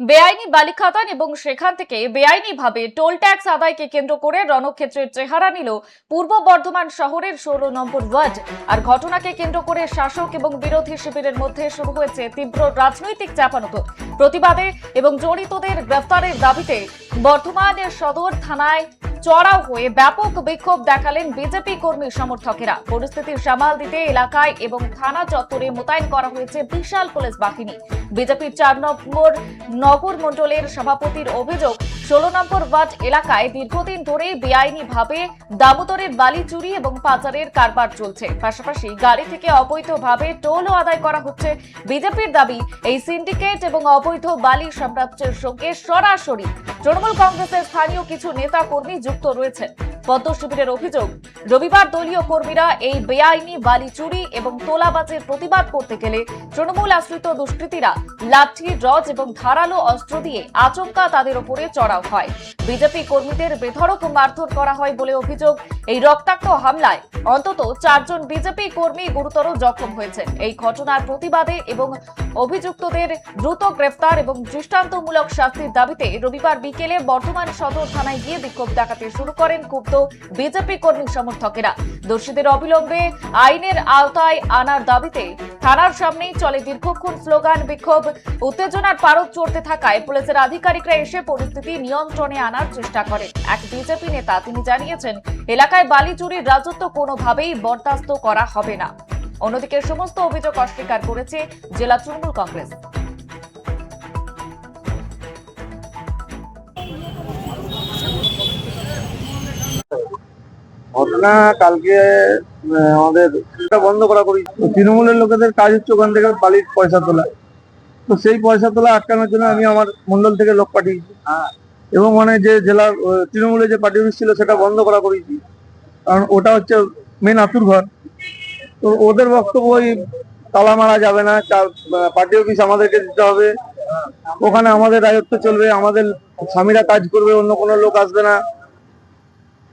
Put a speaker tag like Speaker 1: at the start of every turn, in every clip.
Speaker 1: বেআইনি বালি খাদান এবং সেখান থেকে বেআইনিভাবে টোল ট্যাক্স আদায়কে কেন্দ্র করে রণক্ষেত্রের চেহারা নিল পূর্ব বর্ধমান শহরের 16 নম্বর ওয়ার্ড। আর ঘটনাকে কেন্দ্র করে শাসক এবং বিরোধী শিবিরের মধ্যে শুরু হয়েছে তীব্র রাজনৈতিক চাপানোতর। প্রতিবাদে এবং জড়িতদের গ্রেফতারের দাবিতে বর্ধমানের সদর থানায় চড়াও হয়ে ব্যাপক বিক্ষোভ দেখালেন বিজেপি কর্মী সমর্থকেরা। পরিস্থিতি সামাল দিতে এলাকায় এবং থানা চত্বরে মোতায়েন করা হয়েছে বিশাল পুলিশ বাহিনী। বিজেপির 4 নম্বর নগর মণ্ডলের সভাপতির অভিযোগ, 16 নম্বর ওয়ার্ড এলাকায় দীর্ঘদিন ধরে বেআইনিভাবে দামোদরের বালি চুরি এবং পাচারের কারবার চলছে। পাশাপাশি গাড়ি থেকে অবৈধভাবে টোলও আদায় করা হচ্ছে। বিজেপির দাবি, এই সিন্ডিকেট এবং অবৈধ বালি সাম্রাজ্যের সঙ্গে সরাসরি তৃণমূল কংগ্রেসের স্থানীয় কিছু নেতা কর্মী যুক্ত রয়েছে। পদ্ম শিবিরের অভিযোগ, রবিবার দলীয় কর্মীরা এই বেআইনি বালি চুরি এবং তোলাবাজের প্রতিবাদ করতে গেলে তৃণমূল আশ্রিত দুষ্কৃতীরা লাঠি, রড এবং ধারালো অস্ত্র দিয়ে আচমকা তাদের উপরে চড়াও হয়। বিজেপি কর্মীদের বেধড়ক মারধর করা হয় বলে অভিযোগ। এই রক্তাক্ত হামলায় অন্তত 4 জন বিজেপি কর্মী গুরুতর জখম হয়েছেন। এই ঘটনার প্রতিবাদে এবং অভিযুক্তদের দ্রুত গ্রেফতার এবং দৃষ্টান্তমূলক শাস্তির দাবিতে রবিবার বিকেলে বর্ধমান সদর থানায় গিয়ে বিক্ষোভ দেখাতে শুরু করেন ক্ষুব্ধ বিজেপি কর্মী সমর্থকেরা। দোষীদের অবিলম্বে আইনের আওতায় আনার দাবিতে থানার সামনেই চলে দীর্ঘক্ষণ স্লোগান, বিক্ষোভ। উত্তেজনার পারদ চড়তে থাকায় পুলিশের আধিকারিকরা এসে পরিস্থিতি নিয়ন্ত্রণে আনার চেষ্টা করেন। এক বিজেপি নেতা তিনি জানিয়েছেন, এলাকায় বালি চুরির রাজত্ব কোনোভাবেই বরদাস্ত করা হবে না। অন্যদিকে সমস্ত অভিযোগ অস্বীকার করেছে জেলা তৃণমূল কংগ্রেস।
Speaker 2: ঘটনা কালকে আমাদের বন্ধ করা করি। তৃণমূলের লোকেদের কাজ হচ্ছে ওখান থেকে বালির পয়সা তোলা। তো সেই পয়সা তোলা আটকানোর জন্য আমি আমার মন্ডল থেকে লোক পাঠিয়েছি এবং মানে যে জেলা তৃণমূলের যে পার্টি অফিস ছিল সেটা বন্ধ করা করেছি, কারণ ওটা হচ্ছে মেন আতুর ঘর। তো ওদের বক্তব্য ওই তালা মারা যাবে না, পার্টি অফিস আমাদেরকে দিতে হবে, ওখানে আমাদের রাজত্ব চলবে, আমাদের স্বামীরা কাজ করবে, অন্য কোনো লোক আসবে না।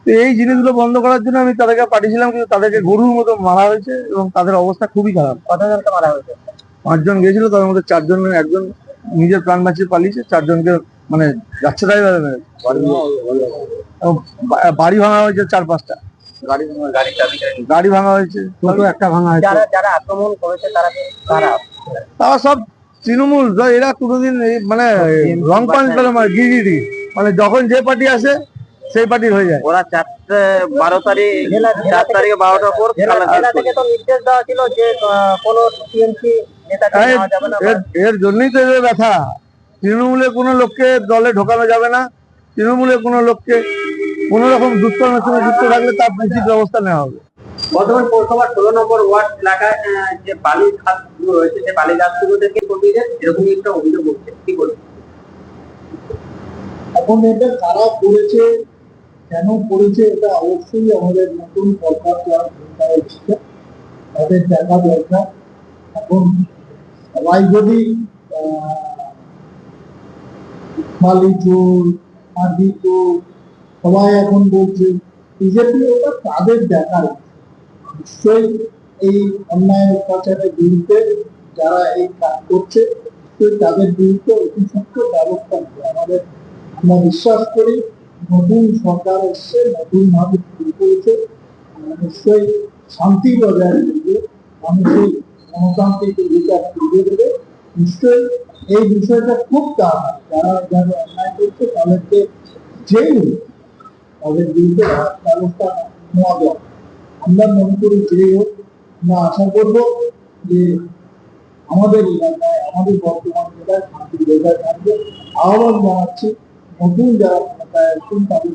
Speaker 2: তো এই জিনিসগুলো বন্ধ করার জন্য আমি তাদেরকে পাঠিয়েছিলাম, কিন্তু তাদেরকে গরুর মতো মারা হয়েছে এবং তাদের অবস্থা খুবই খারাপ। কতজনকে মারা হয়েছে? 5 জন গিয়েছিল, তাদের মধ্যে 4 জন, একজন নিজের প্রাণ বাঁচিয়ে পালিয়েছে, 4 জনকে মানে যাচ্ছে তাই বাড়ি ভাঙা হয়েছে, 4-5টা গাড়ি ভাঙা হয়েছে, টোটো একটা ভাঙা হয়েছে।
Speaker 3: যারা আক্রমণ করেছে
Speaker 2: তারা সব তৃণমূল। এরা কোনোদিন মানে রং পাঞ্চ গিরিগিরি, মানে যখন যে পার্টি আসে সেই পার্টির হয়ে যায়।
Speaker 3: ওরা 4 তারিখে 12টার পর থেকে তো নির্দেশ দেওয়া ছিল যে কোনো টিএমসি নেতাকে নেওয়া যাবে না।
Speaker 2: এর জন্যই তো এদের ব্যথা। তৃণমূলের কোনো লোককে দলে ঢোকানো যাবে না, তৃণমূলের কোনো লোককে কোন রকম দুষ্কর্মের সঙ্গে যুক্ত থাকলে তার উচিত ব্যবস্থা নেওয়া হবে।
Speaker 3: বর্তমান পৌরসভার 16 নম্বর ওয়ার্ড এলাকায় যে বালি খাতগুলো রয়েছে, যে বালি গাছগুলো থেকে কর্মীদের এরকমই একটা অভিযোগ উঠছে, কি বলবেন?
Speaker 4: এখন এটা কারা করেছে, কেন করেছে, এটা অবশ্যই আমাদের নতুন সরকার যারা ভূমিকা এসেছে তাদের দেখা দরকার। এখন সবাই যদি বালি চোর, মাটি চোর সবাই এখন বলছে, বিজেপি ওটা তাদের দেখার। নিশ্চয়ই এই অন্যায় অত্যাচারের বিরুদ্ধে যারা এই কাজ করছে তাদের বিরুদ্ধে অতি সত্য ব্যবস্থা নেবে। আমরা বিশ্বাস করি নতুন সরকার এসছে, নতুন ভাবে শুরু করেছে, নিশ্চয়ই শান্তি বজায় রাখবে, মানুষের গণতান্ত্রিক অধিকার ফিরিয়ে দেবে। নিশ্চয়ই এই বিষয়টা খুব দরকার। যারা যারা অন্যায় করছে তাদেরকে জেল, তাদের বিরুদ্ধে ব্যবস্থা নেওয়া দরকার। আমরা মনে করি যে হোক, আমরা আশা করব যে আমাদের এলাকায়, আমাদের বর্তমান জেলায় শান্তি বজায় থাকবে। আহ্বান জানাচ্ছি নতুন যারা ক্ষমতায় আসছেন তাদের